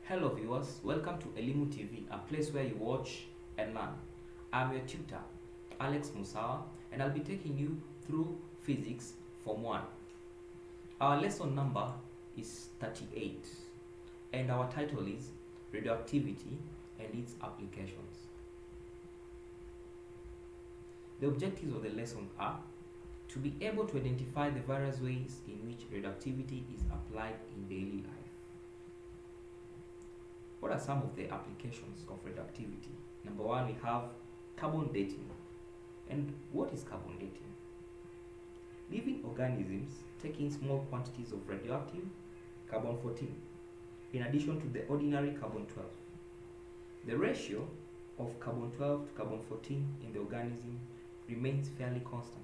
Hello viewers, welcome to Elimu TV, a place where you watch and learn. I'm your tutor, Alex Musawa, and I'll be taking you through Physics Form 1. Our lesson number is 38, and our title is Radioactivity and its Applications. The objectives of the lesson are to be able to identify the various ways in which radioactivity is applied in daily life. What are some of the applications of radioactivity? Number one, we have carbon dating. And what is carbon dating? Living organisms take in small quantities of radioactive carbon-14 in addition to the ordinary carbon-12. The ratio of carbon-12 to carbon-14 in the organism remains fairly constant.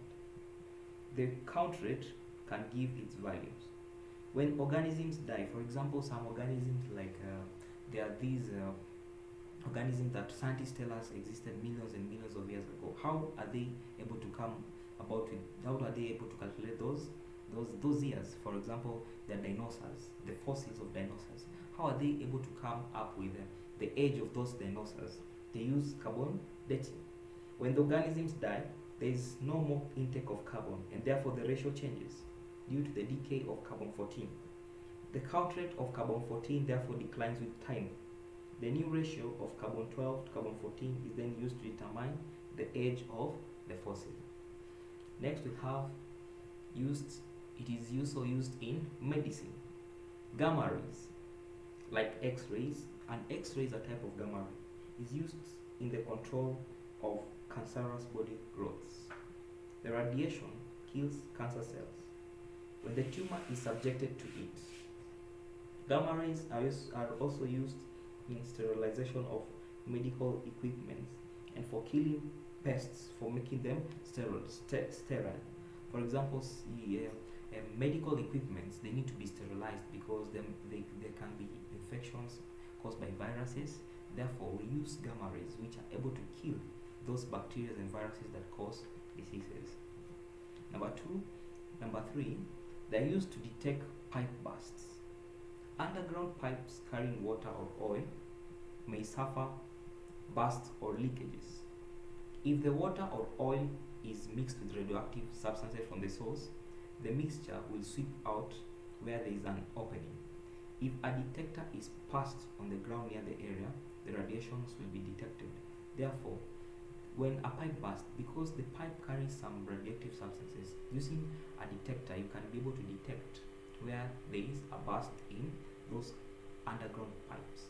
The count rate can give its values. When organisms die, for example, some organisms like there are these organisms that scientists tell us existed millions and millions of years ago. How are they able to come about with? How are they able to calculate those years? For example, the dinosaurs, the fossils of dinosaurs. How are they able to come up with the age of those dinosaurs? They use carbon dating. When the organisms die, there is no more intake of carbon, and therefore the ratio changes due to the decay of carbon-14. The count rate of carbon-14 therefore declines with time. The new ratio of carbon-12 to carbon-14 is then used to determine the age of the fossil. Next we have it is also used in medicine. Gamma rays, like X-rays, and X-rays, a type of gamma ray, is used in the control of cancerous body growths. The radiation kills cancer cells when the tumor is subjected to it. Gamma rays are also used in sterilization of medical equipment and for killing pests, for making them sterile. For example, medical equipments, they need to be sterilized because there can be infections caused by viruses. Therefore, we use gamma rays which are able to kill those bacteria and viruses that cause diseases. Number three, they're used to detect pipe bursts. Underground pipes carrying water or oil may suffer bursts or leakages. If the water or oil is mixed with radioactive substances from the source, the mixture will sweep out where there is an opening. If a detector is passed on the ground near the area, the radiations will be detected. Therefore, when a pipe bursts, because the pipe carries some radioactive substances, using a detector you can be able to detect where there is a burst in those underground pipes.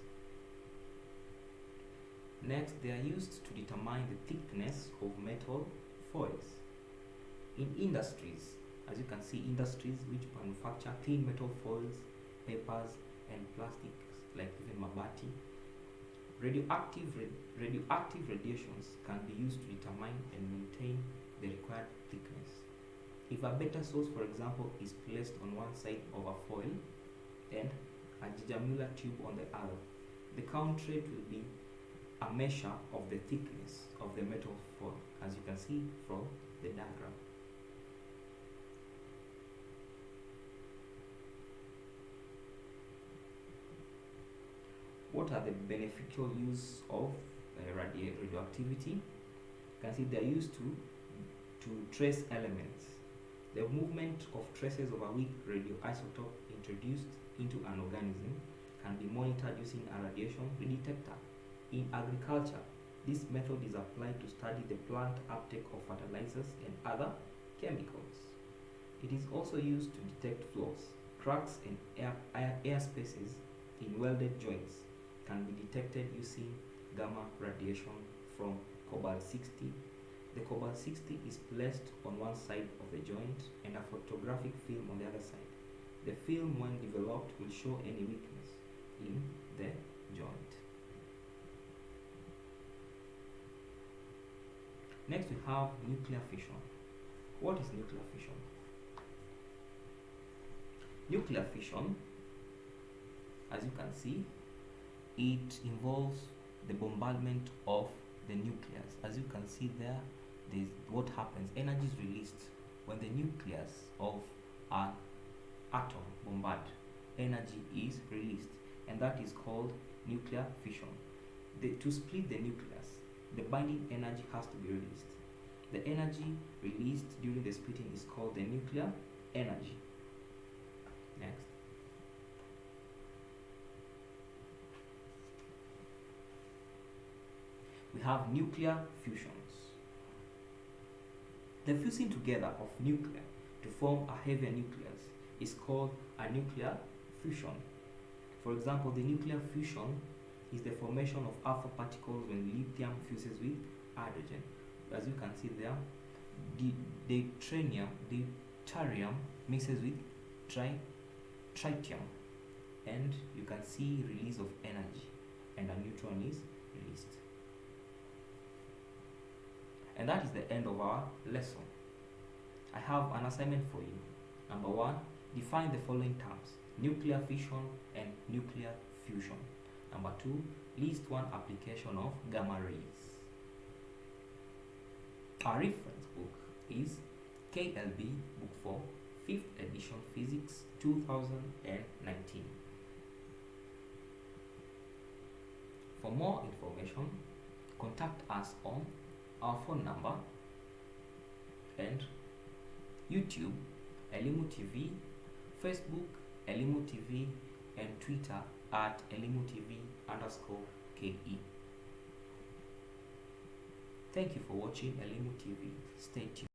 Next, they are used to determine the thickness of metal foils. In industries, as you can see, industries which manufacture thin metal foils, papers, and plastics like even mabati, radioactive radiations can be used to determine and maintain the required thickness. If a beta source, for example, is placed on one side of a foil and a gigamular tube on the other, the count rate will be a measure of the thickness of the metal foil, as you can see from the diagram. What are the beneficial use of radioactivity? You can see they are used to trace elements. The movement of traces of a weak radioisotope introduced into an organism can be monitored using a radiation detector. In agriculture, this method is applied to study the plant uptake of fertilizers and other chemicals. It is also used to detect flaws. Cracks and air spaces in welded joints can be detected using gamma radiation from cobalt-60. The cobalt-60 is placed on one side of the joint and a photographic film on the other side. The film, when developed, will show any weakness in the joint. Next we have nuclear fission. What is nuclear fission? Nuclear fission, as you can see, it involves the bombardment of the nucleus. As you can see there, what happens, energy is released when the nucleus of an atom bombard. Energy is released. and that is called nuclear fission. To split the nucleus, the binding energy has to be released. The energy released during the splitting is called the nuclear energy. Next. We have nuclear fusions. The fusing together of nuclei to form a heavier nucleus is called a nuclear fusion. For example, the nuclear fusion is the formation of alpha particles when lithium fuses with hydrogen. As you can see there, the deuterium mixes with tritium, and you can see release of energy, and a neutron is released. And that is the end of our lesson. I have an assignment for you. Number 1, define the following terms: nuclear fission and nuclear fusion. Number 2, list one application of gamma rays. Our reference book is KLB Book 4, 5th edition, Physics 2019. For more information, contact us on our phone number and YouTube Elimu TV, Facebook Elimu TV, and Twitter at Elimu TV_KE. Thank you for watching Elimu TV. Stay tuned.